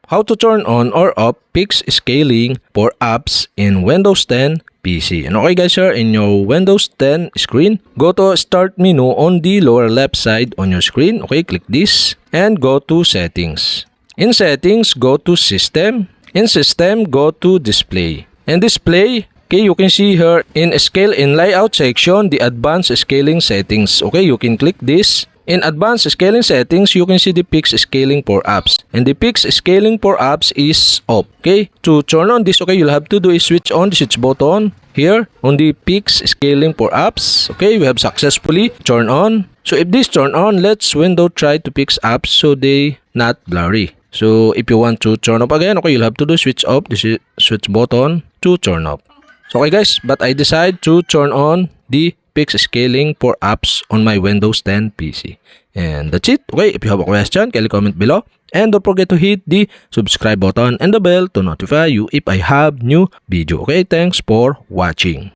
how to turn on or off fixed scaling for apps in Windows 10 PC. And okay guys, here in your Windows 10 screen, go to Start menu on the lower left side on your screen. Okay, click this and go to Settings. In Settings, go to System. In System, go to Display. And Display, okay, you can see here in Scale and Layout section, the Advanced Scaling Settings. Okay, you can click this. In Advanced Scaling Settings, you can see the Fixed Scaling for Apps. And the Fixed Scaling for Apps is off. Okay, to turn on this, okay, you'll have to do is switch on the switch button here on the Fixed Scaling for Apps. Okay, we have successfully turned on. So if this turn on, let's window try to fix apps so they not blurry. So if you want to turn off again, okay, you'll have to do switch off the switch button to turn off. So okay guys, but I decide to turn on the fixed scaling for apps on my Windows 10 PC. And that's it. Okay, if you have a question, kindly comment below. And don't forget to hit the subscribe button and the bell to notify you if I have new video. Okay, thanks for watching.